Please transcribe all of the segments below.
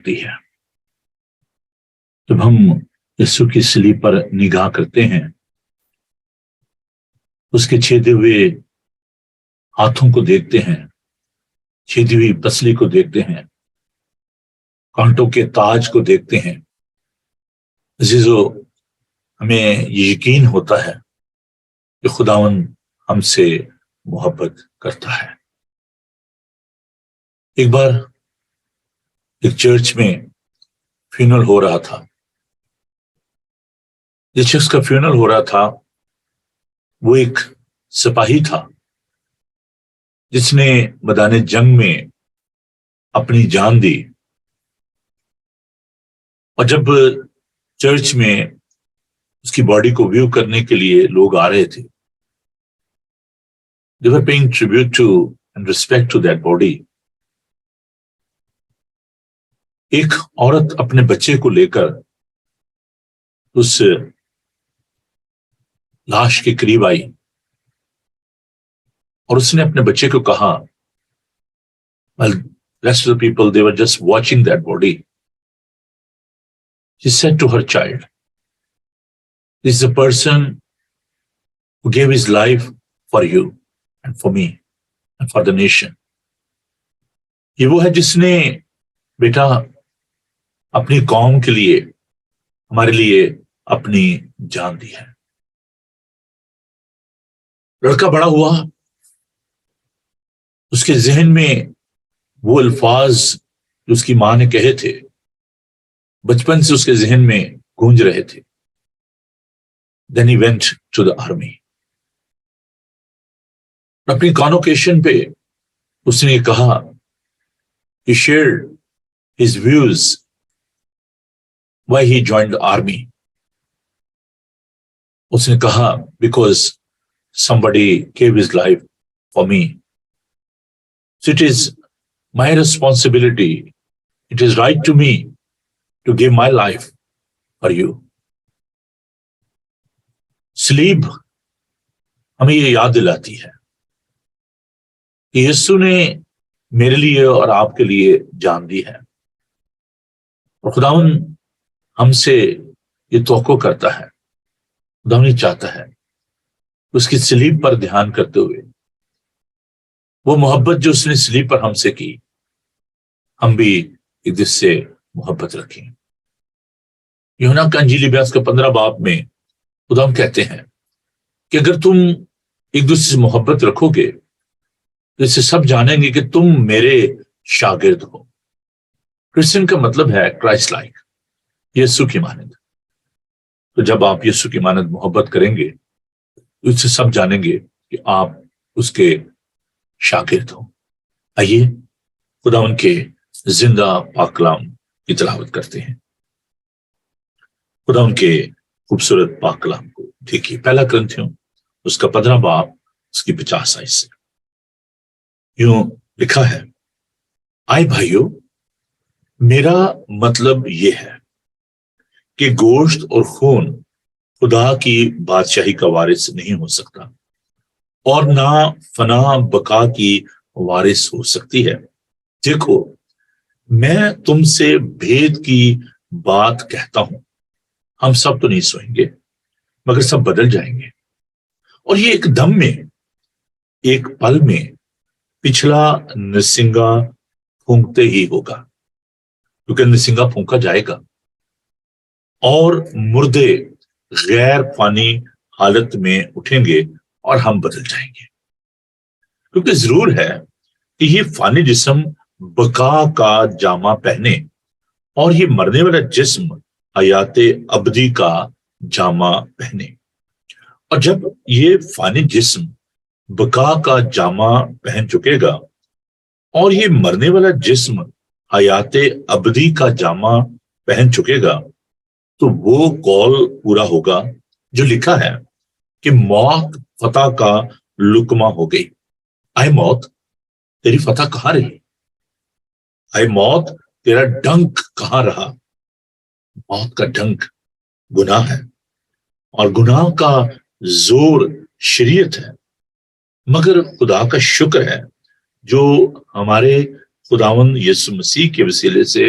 ہوتی ہے۔ جب ہم یسوع کی صلیب پر نگاہ کرتے ہیں، اس کے چھیدے ہوئے ہاتھوں کو دیکھتے ہیں، چھیدی ہوئی پسلی کو دیکھتے ہیں، کانٹوں کے تاج کو دیکھتے ہیں، عزیزو، ہمیں یہ یقین ہوتا ہے کہ خداوند ہم سے محبت کرتا ہے۔ ایک بار ایک چرچ میں فیونرل ہو رہا تھا۔ جس شخص کا فیونرل ہو رہا تھا وہ ایک سپاہی تھا جس نے میدان جنگ میں اپنی جان دی، اور جب چرچ میں اس کی باڈی کو ویو کرنے کے لیے لوگ آ رہے تھے، they were paying tribute to and respect to that body، ایک عورت اپنے بچے کو لے کر اس لاش کے قریب آئی اور اس نے اپنے بچے کو کہا، while the rest of the people they were just watching that body, she said to her child, this is a person who gave his life for you and for me and for the nation۔ یہ وہ ہے جس نے بیٹا اپنی قوم کے لیے، ہمارے لیے اپنی جان دی ہے۔ لڑکا بڑا ہوا، اس کے ذہن میں وہ الفاظ جو اس کی ماں نے کہے تھے بچپن سے اس کے ذہن میں گونج رہے تھے۔ Then he went to the army۔ اپنی کانوکیشن پہ اس نے کہا، he shared his views why he joined the army۔ اس نے کہا because somebody gave his life for me، so it is my responsibility, it is right to me to give my life for you۔ صلیب ہمیں یہ یاد دلاتی ہے کہ یسوع نے میرے لیے اور آپ کے لیے جان دی ہے، اور خداوند ہم سے یہ توقع کرتا ہے، خداوند یہ چاہتا ہے اس کی صلیب پر دھیان کرتے ہوئے وہ محبت جو اس نے صلیب پر ہم سے کی، ہم بھی ایک دوسرے سے محبت رکھیں۔ یوحنا کا انجیل بیاس کا 15 باب میں خداوند کہتے ہیں کہ اگر تم ایک دوسرے سے محبت رکھو گے تو اس سے سب جانیں گے کہ تم میرے شاگرد ہو۔ کرسچن کا مطلب ہے کرائسٹ لائک، یسوع کی مانند۔ تو جب آپ یسوع کی مانند محبت کریں گے تو اس سے سب جانیں گے کہ آپ اس کے شاگرد ہو۔ آئیے خداوند کے زندہ پاک کلام کی تلاوت کرتے ہیں۔ خداوند کے خوبصورت پاک کلام کو دیکھیے، پہلا کرنتھیوں اس کا 15 باب اس کی 50 آیت سے یوں لکھا ہے، آئے بھائیو، میرا مطلب یہ ہے کہ گوشت اور خون خدا کی بادشاہی کا وارث نہیں ہو سکتا، اور نہ فنا بقا کی وارث ہو سکتی ہے۔ دیکھو، میں تم سے بھید کی بات کہتا ہوں، ہم سب تو نہیں سوئیں گے مگر سب بدل جائیں گے، اور یہ ایک دم میں، ایک پل میں، پچھلا نرسنگا پھونکتے ہی ہوگا، کیونکہ نرسنگا پھونکا جائے گا اور مردے غیر فانی حالت میں اٹھیں گے اور ہم بدل جائیں گے، کیونکہ ضرور ہے کہ یہ فانی جسم بقا کا جامہ پہنے اور یہ مرنے والا جسم حیات ابدی کا جامہ پہنے۔ اور جب یہ فانی جسم بقا کا جامہ پہن چکے گا اور یہ مرنے والا جسم حیات ابدی کا جامہ پہن چکے گا، تو وہ قول پورا ہوگا جو لکھا ہے کہ موت فتح کا لقمہ ہو گئی۔ اے موت، تیری فتح کہاں رہی؟ اے موت، تیرا ڈنک کہاں رہا؟ موت کا ڈنک گناہ ہے، اور گناہ کا زور شریعت ہے، مگر خدا کا شکر ہے جو ہمارے خداوند یسوع مسیح کے وسیلے سے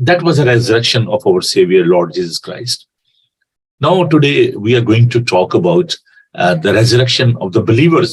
that was a resurrection of our Savior Lord Jesus Christ. Now today we are going to talk about the resurrection of the believers.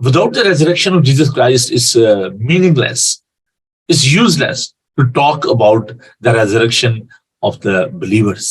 Without the resurrection of Jesus Christ, it's meaningless, it's useless to talk about the resurrection of the believers.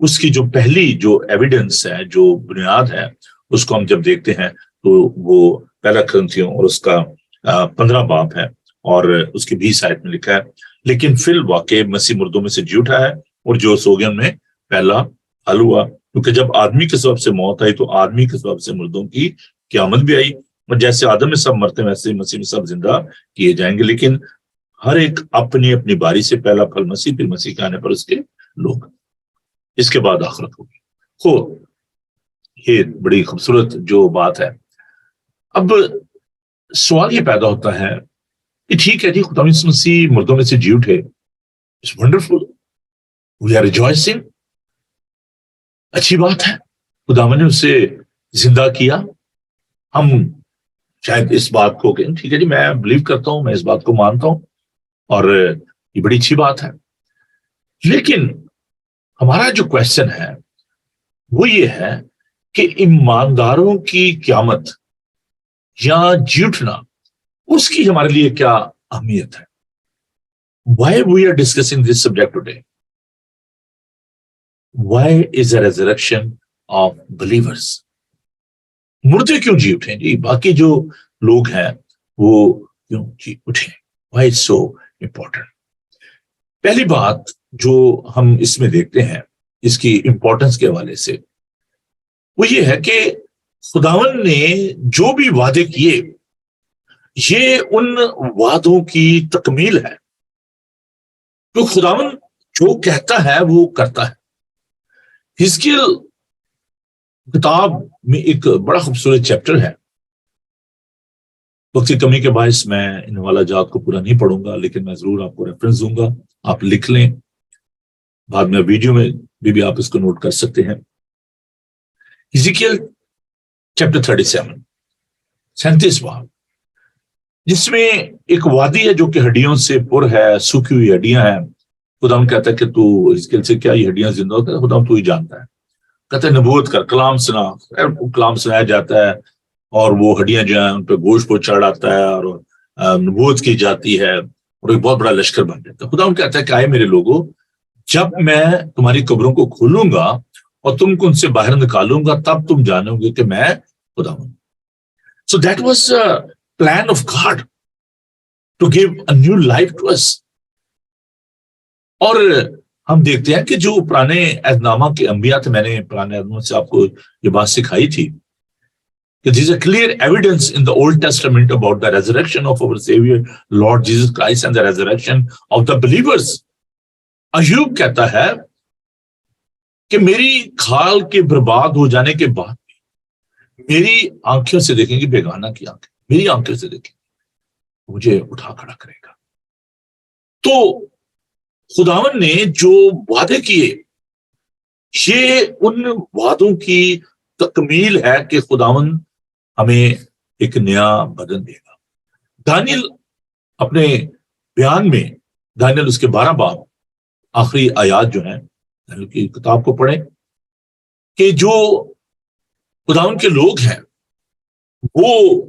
اس کی جو پہلی جو evidence ہے، جو بنیاد ہے، اس کو ہم جب دیکھتے ہیں تو وہ پہلا کرنتھیوں اور اس کا 15 باب ہے، اور اس کی 20 آیت میں لکھا ہے، لیکن فی الواقع مسیح مردوں میں سے جی اٹھا ہے، اور جو سو گئے ان میں پہلا حل ہوا، کیونکہ جب آدمی کے سبب سے موت آئی تو آدمی کے سبب سے مردوں کی قیامت بھی آئی، اور جیسے آدم میں سب مرتے ہیں ویسے مسیح میں سب زندہ کیے جائیں گے، لیکن ہر ایک اپنی اپنی باری سے، پہلا پھل مسیح، پھر مسیح کے آنے پر اس کے لوگ، اس کے بعد آخرت ہوگی۔ ہو یہ بڑی خوبصورت جو بات ہے۔ اب سوال یہ پیدا ہوتا ہے کہ ٹھیک ہے جی، خدا یسوع مسیح مردوں میں سے جی اٹھے، اٹس ونڈرفل، وی آر ریجوائسنگ، اچھی بات ہے، خدا نے اسے زندہ کیا، ہم شاید اس بات کو کہ ٹھیک ہے جی، میں بلیو کرتا ہوں، میں اس بات کو مانتا ہوں، اور یہ بڑی اچھی بات ہے۔ لیکن ہمارا جو کوشچن ہے وہ یہ ہے کہ ایمانداروں کی قیامت یا جی اٹھنا، اس کی ہمارے لیے کیا اہمیت ہے؟ Why we are discussing this subject today? Why is the resurrection of believers? مردے کیوں جی اٹھیں جی؟ باقی جو لوگ ہیں وہ کیوں جی اٹھیں؟ Why it's so important? پہلی بات جو ہم اس میں دیکھتے ہیں اس کی امپورٹنس کے حوالے سے، وہ یہ ہے کہ خداوند نے جو بھی وعدے کیے، یہ ان وعدوں کی تکمیل ہے، تو خداوند جو کہتا ہے وہ کرتا ہے۔ حزقیل کتاب میں ایک بڑا خوبصورت چیپٹر ہے، وقت کی کمی کے باعث میں ان حوالہ جات کو پورا نہیں پڑھوں گا، لیکن میں ضرور آپ کو ریفرنس دوں گا، آپ لکھ لیں، بعد میں ویڈیو میں بھی آپ اس کو نوٹ کر سکتے ہیں۔ حزقیل چیپٹر 37 باب، جس میں ایک وادی ہے جو کہ ہڈیوں سے پر ہے، سوکھی ہوئی ہڈیاں ہیں۔ خدا کہتا ہے کہ تو حزقیل سے کیا یہ ہڈیاں زندہ ہوتا ہے؟ خدا تو ہی جانتا ہے، کہتا ہے نبوت کر، کلام سنا، کلام سنایا جاتا ہے، اور وہ ہڈیاں جو ہیں ان پہ گوشت کو چڑھ آتا ہے، اور نبوت کی جاتی ہے، اور ایک بہت بڑا لشکر بن جاتا ہے۔ خدا کہتا ہے کہ آئے میرے لوگوں، جب میں تمہاری قبروں کو کھولوں گا اور تم کو ان سے باہر نکالوں گا، تب تم جانو گے کہ میں خدا ہوں۔ So that was a plan of God to give a new life to us. اور ہم دیکھتے ہیں کہ جو پرانے عہد نامہ کے انبیاء تھے، میں نے پرانے عہد نامہ سے آپ کو یہ بات سکھائی تھی کہ there is a clear evidence in the Old Testament about the resurrection of our Savior Lord Jesus Christ and the resurrection of the believers. Ayub کہتا ہے کہ میری کھال کے برباد ہو جانے کے بعد میری آنکھوں سے دیکھیں گے بیگانہ کی آنکھیں، میری آنکھوں سے دیکھیں گے، مجھے اٹھا کھڑا کرے گا۔ تو خداوند نے جو وعدے کیے، یہ ان وعدوں کی تکمیل ہے کہ خداوند ہمیں ایک نیا بدن دے گا۔ دانیل اپنے بیان میں، دانیل اس کے 12 باب آخری آیات جو ہیں، دانیل کی کتاب کو پڑھیں، کہ جو خداوند کے لوگ ہیں وہ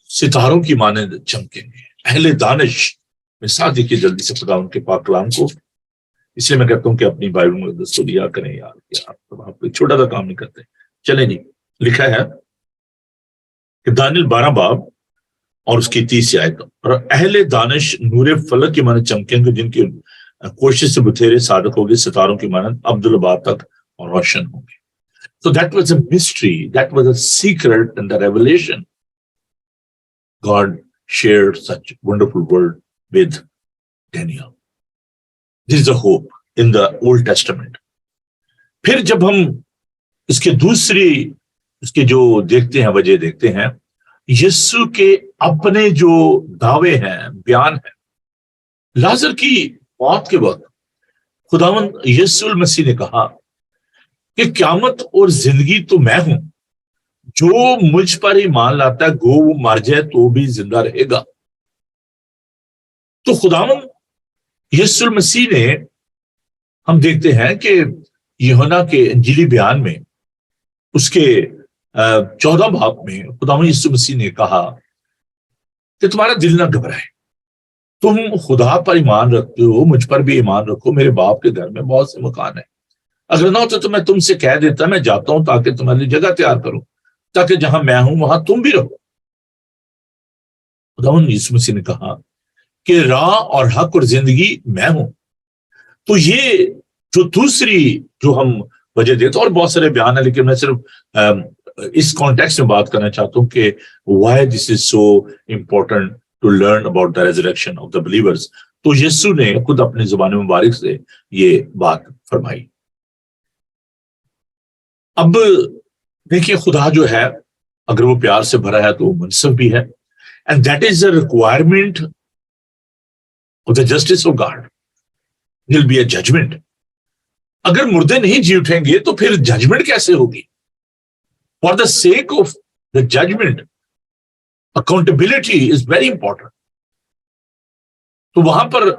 ستاروں کی مانند چمکیں گے، اہل دانش۔ میں ساتھ دیکھیے جلدی سے خداوند کے پاک کلام کو، اس لیے میں کہتا ہوں کہ اپنی بائبل مقدس کو لیا کریں یار، آپ کوئی چھوٹا سا کام نہیں کرتے۔ چلیں جی، لکھا ہے کہ دانیل 12 باب اور اس کی 30 آیت، اور اہل دانش نور فلک کی مانند چمکیں گے، جن کی کوشش سے بتھیرے صادق ہوگے، ستاروں کی مانند عبدالباد تک اور روشن ہوں گے۔ So that was a mystery, that was a secret and the revelation. God shared such wonderful word with Daniel. This is the hope in the Old Testament. پھر جب ہم اس کے دوسری اس کے جو دیکھتے ہیں، وجہ دیکھتے ہیں، یسوع کے اپنے جو دعوے ہیں، بیان ہیں۔ لازر کی موت کے وقت خداوند یسوع المسیح نے کہا کہ قیامت اور زندگی تو میں ہوں، جو مجھ پر ایمان لاتا ہے گو وہ مر جائے تو بھی زندہ رہے گا۔ تو خداوند یسوع المسیح نے، ہم دیکھتے ہیں کہ یوحنا کے انجیلی بیان میں اس کے 14 باب میں خداوند یسوع مسیح نے کہا کہ تمہارا دل نہ گھبرائے، تم خدا پر ایمان رکھتے ہو، مجھ پر بھی ایمان رکھو، میرے باپ کے گھر میں بہت سے مکان ہیں، اگر نہ ہوتا تو میں تم سے کہہ دیتا میں جاتا ہوں تاکہ تمہاری جگہ تیار کروں، تاکہ جہاں میں ہوں وہاں تم بھی رہو۔ خداوند یسوع مسیح نے کہا کہ راہ اور حق اور زندگی میں ہوں۔ تو یہ جو دوسری جو ہم وجہ دیتے، اور بہت سارے بیان ہیں، لیکن میں صرف اس کانٹیکسٹ میں بات کرنا چاہتا ہوں کہ why this is so important to learn about the resurrection of the believers. تو یسوع نے خود اپنی زبان مبارک سے یہ بات فرمائی۔ اب دیکھیے خدا جو ہے اگر وہ پیار سے بھرا ہے تو وہ منصف بھی ہے، and that is a requirement of the justice of God, will be a judgement. اگر مردے نہیں جی اٹھیں گے تو پھر ججمنٹ کیسے ہوگی؟ For the sake of the judgement accountability is very important. تو وہاں پر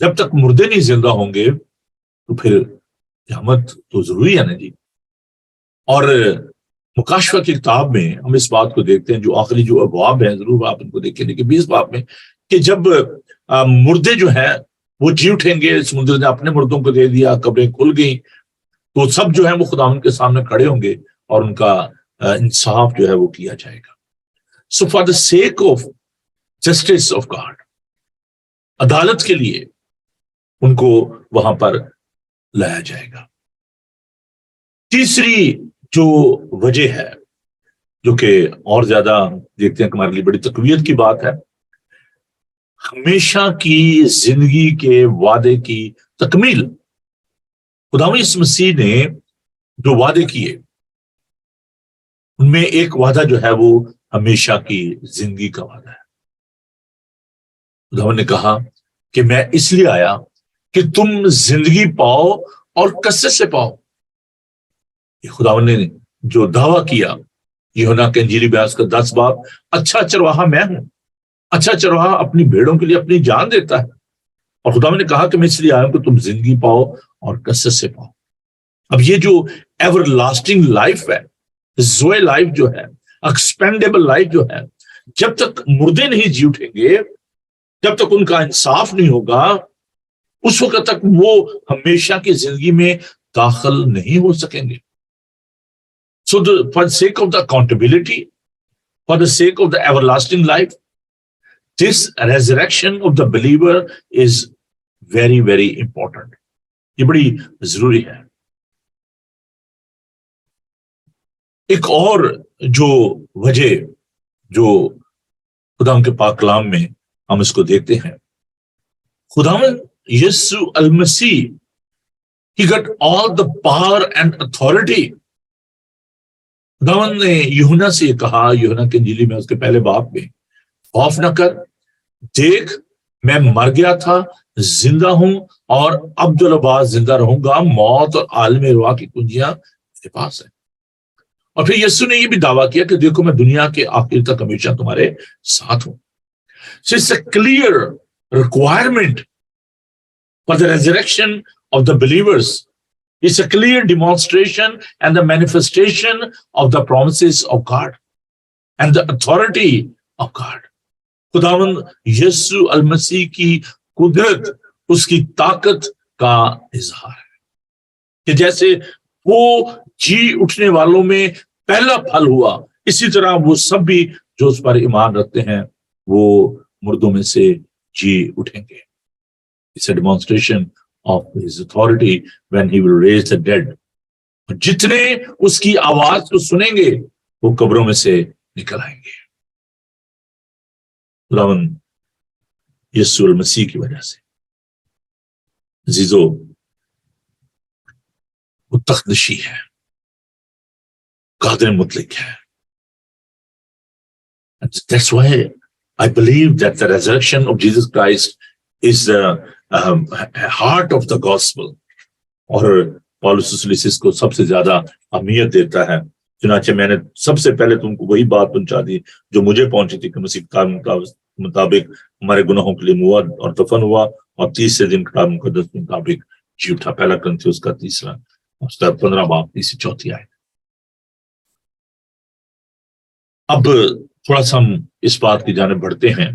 جب تک مردے نہیں زندہ ہوں گے تو پھر قیامت تو ضروری ہے نا جی۔ اور مکاشفہ کی کتاب میں ہم اس بات کو دیکھتے ہیں، جو آخری جو ابواب ہیں ضرور آپ ان کو دیکھیں کہ 20 باب میں، کہ جب مردے جو ہیں وہ جی اٹھیں گے، سمندر نے اپنے مردوں کو دے دیا، قبریں کھل گئیں، تو سب جو ہیں وہ خدا ان کے سامنے کھڑے ہوں گے اور ان کا انصاف جو ہے وہ کیا جائے گا۔ So for the sake of justice of God, عدالت کے لیے ان کو وہاں پر لایا جائے گا۔ تیسری جو وجہ ہے جو کہ اور زیادہ دیکھتے ہیں کہ ہمارے لیے بڑی تقویت کی بات ہے، ہمیشہ کی زندگی کے وعدے کی تکمیل۔ خداوند یسوع مسیح نے جو وعدے کیے ان میں ایک وعدہ جو ہے وہ ہمیشہ کی زندگی کا وعدہ ہے۔ خداوند نے کہا کہ میں اس لیے آیا کہ تم زندگی پاؤ اور کثرت سے پاؤ۔ یہ خداوند نے جو دعویٰ کیا یوحنا کے انجیلی بیان کا 10 باب، اچھا چرواہا میں ہوں، اچھا چرواہا اپنی بھیڑوں کے لیے اپنی جان دیتا ہے، اور خداوند نے کہا کہ میں اس لیے آیا ہوں کہ تم زندگی پاؤ اور کثرت سے پاؤ۔ اب یہ جو ایور لاسٹنگ لائف ہے، زوئے لائف جو ہے، ایکسپینڈیبل لائف جو ہے، جب تک مردے نہیں جی اٹھیں گے، جب تک ان کا انصاف نہیں ہوگا، اس وقت تک وہ ہمیشہ کی زندگی میں داخل نہیں ہو سکیں گے۔ So for the sake of the accountability, for the sake of the everlasting life, this resurrection of the believer is very, very important. یہ بڑی ضروری ہے۔ ایک اور جو وجہ جو خدا کے پاک کلام میں ہم اس کو دیکھتے ہیں، خداوند یسوع المسیح he got all the power and authority۔ خداوند نے یوحنا سے یہ کہا، یوحنا کے انجیلی میں اس کے پہلے باب میں، خوف نہ کر، دیکھ میں مر گیا تھا، زندہ ہوں اور ابدالآباد زندہ رہوں گا، موت اور عالم روا کی کنجیاں میرے پاس ہیں۔ اور پھر یسوع نے یہ بھی دعویٰ کیا کہ دیکھو میں دنیا کے آخر تک ہمیشہ تمہارے ساتھ ہوں۔ So it's a clear requirement for the resurrection of the believers. It's a clear demonstration and the manifestation of the promises of God and the authority of God. خداوند یسوع المسیح کی قدرت، اس کی طاقت کا اظہار ہے کہ جیسے وہ جی اٹھنے والوں میں پہلا پھل ہوا، اسی طرح وہ سب بھی جو اس پر ایمان رکھتے ہیں وہ مردوں میں سے جی اٹھیں گے۔ It's a demonstration of his authority when he will raise the dead۔ جتنے اس کی آواز کو سنیں گے وہ قبروں میں سے نکل آئیں گے۔ خداوند یسوع المسیح کی وجہ سے عزیزو وہ تخت-نشین ہے، قادر مطلق ہے۔ And that's why I believe that the resurrection of Jesus Christ is the heart of the gospel۔ اور پالوس رسول اس کو سب سے زیادہ اہمیت دیتا ہے، چنانچہ میں نے سب سے پہلے تم کو وہی بات پہنچا دی جو مجھے پہنچی تھی کہ مسیح کتاب مطابق ہمارے گناہوں کے لیے موت اور دفن ہوا اور تیسرے دن کتاب مقدس کے مطابق جی اٹھا۔ پہلا کرنتھیوس کا 15 باب 3-4 آیت۔ اب تھوڑا سا ہم اس بات کی جانب بڑھتے ہیں۔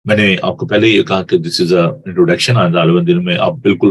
میں نے آپ کو پہلے یہ کہا کہ دس از اے انٹروڈکشن، آنے والے دن میں آپ بالکل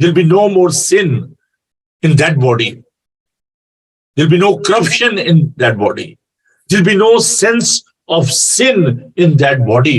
There'll be no more sin in that body. There'll be no corruption in that body. There'll be no sense of sin in that body.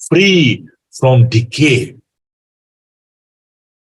free from decay.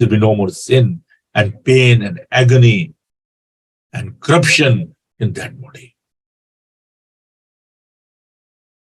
There will be no more sin and pain and agony and corruption in that body.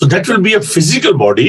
So that will be a physical body,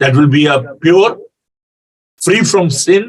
That will be a pure, free from sin.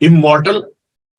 Immortal,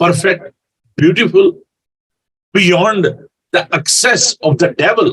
perfect, beautiful, beyond the access of the devil.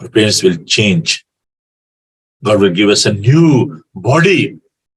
appearance will change. God will give us a new body.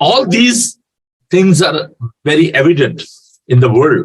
all these things are very evident in the world.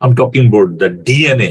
I'm talking about the DNA,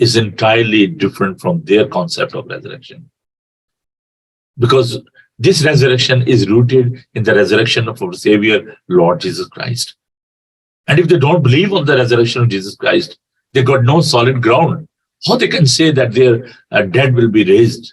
is entirely different from their concept of resurrection, because this resurrection is rooted in the resurrection of our Savior, Lord Jesus Christ. And if they don't believe on the resurrection of Jesus Christ, they got no solid ground. How they can say that their dead will be raised?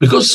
Because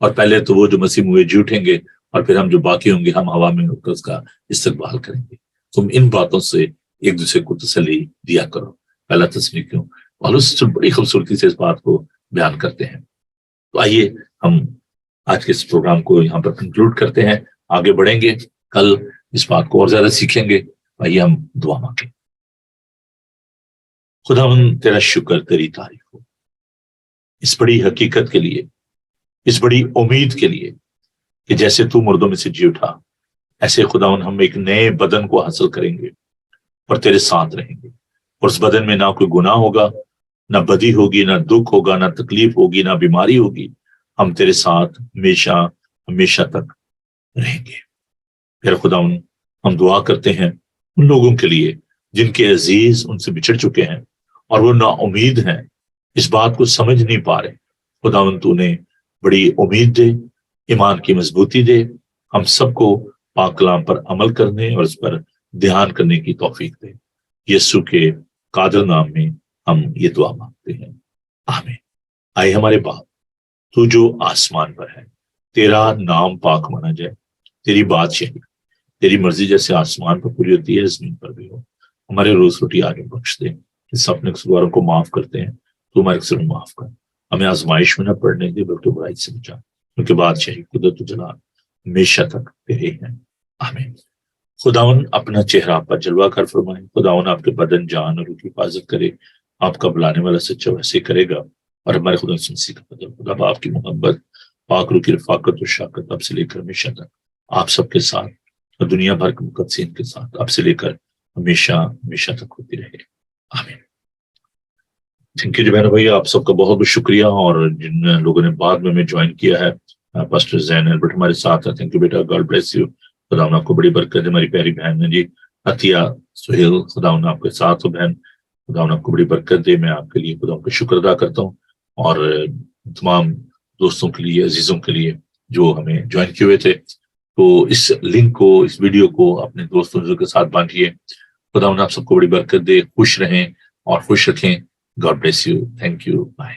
اور پہلے تو وہ جو مسیح ہوئے جی اٹھیں گے اور پھر ہم جو باقی ہوں گے ہم ہوا میں اڑ کر اس کا استقبال کریں گے. تم ان باتوں سے ایک دوسرے کو تسلی دیا کرو. پہلا تسلیکیوں پالوس بڑی خوبصورتی سے اس بات کو بیان کرتے ہیں. تو آئیے ہم آج کے اس پروگرام کو یہاں پر کنکلوڈ کرتے ہیں. آگے بڑھیں گے, کل اس بات کو اور زیادہ سیکھیں گے. آئیے ہم دعا مانگیں. خداوند تیرا شکر, تیری تعریف ہو اس بڑی حقیقت کے لیے, اس بڑی امید کے لیے کہ جیسے تو مردوں میں سے جی اٹھا ایسے خداوند ہم ایک نئے بدن کو حاصل کریں گے اور تیرے ساتھ رہیں گے. اور اس بدن میں نہ کوئی گناہ ہوگا, نہ بدی ہوگی, نہ دکھ ہوگا, نہ تکلیف ہوگی, نہ بیماری ہوگی. ہم تیرے ساتھ ہمیشہ ہمیشہ تک رہیں گے. پھر خداوند ہم دعا کرتے ہیں ان لوگوں کے لیے جن کے عزیز ان سے بچھڑ چکے ہیں اور وہ نا امید ہیں, اس بات کو سمجھ نہیں پا رہے. خداوند تو نے بڑی امید دے, ایمان کی مضبوطی دے, ہم سب کو پاک کلام پر عمل کرنے اور اس پر دھیان کرنے کی توفیق دے. یسوع کے قادر نام میں ہم یہ دعا مانگتے ہیں, آمین. آئے ہمارے باپ تو جو آسمان پر ہے, تیرا نام پاک مانا جائے, تیری بادشاہی, تیری مرضی جیسے آسمان پر پوری ہوتی ہے زمین پر بھی ہو. ہمارے روز روٹی آگے بخش دے, اس اپنے قصورواروں کو معاف کرتے ہیں تو ہمارے قصور معاف کر. ہمیں آزمائش میں نہ پڑنے دے بلکہ برائی سے بچا, کیونکہ بادشاہی قدرت و جلال ہمیشہ تک تیرے ہیں, آمین. خداون اپنا چہرہ آپ پر جلوہ کر فرمائے. خداون آپ کے بدن جان اور روح کی حفاظت کرے. آپ کا بلانے والا سچا ویسے کرے گا. اور ہمارے خدا سنسی کا قدر, خدا باپ کی محبت, پاک روح کی رفاقت و شاکت اب سے لے کر ہمیشہ تک آپ سب کے ساتھ اور دنیا بھر کے مقدسین کے ساتھ اب سے لے کر ہمیشہ ہمیشہ تک ہوتی رہے, آمین. تھینک یو جی بہنوں بھائی, آپ سب کا بہت بہت شکریہ. اور جن لوگوں نے بعد میں ہمیں جوائن کیا ہے, پاسٹر زین البرٹ ہمارے ساتھ ہے. Thank you beta, God bless you. خدا آپ کو بڑی برکت ہے. ہماری پیاری بہن ہے جی عطیہ سہیل, خدا آپ کے ساتھ ہو بہن, خدا آپ کو بڑی برکت دے. میں آپ کے لیے خدا کا شکر ادا کرتا ہوں, اور تمام دوستوں کے لیے, عزیزوں کے لیے جو ہمیں جوائن کیے ہوئے تھے. تو اس لنک کو, اس ویڈیو کو اپنے دوستوں کے ساتھ بانٹیے. خدا آپ سب کو بڑی برکت دے. خوش رہیں اور خوش رکھیں. God bless you. Thank you. Bye.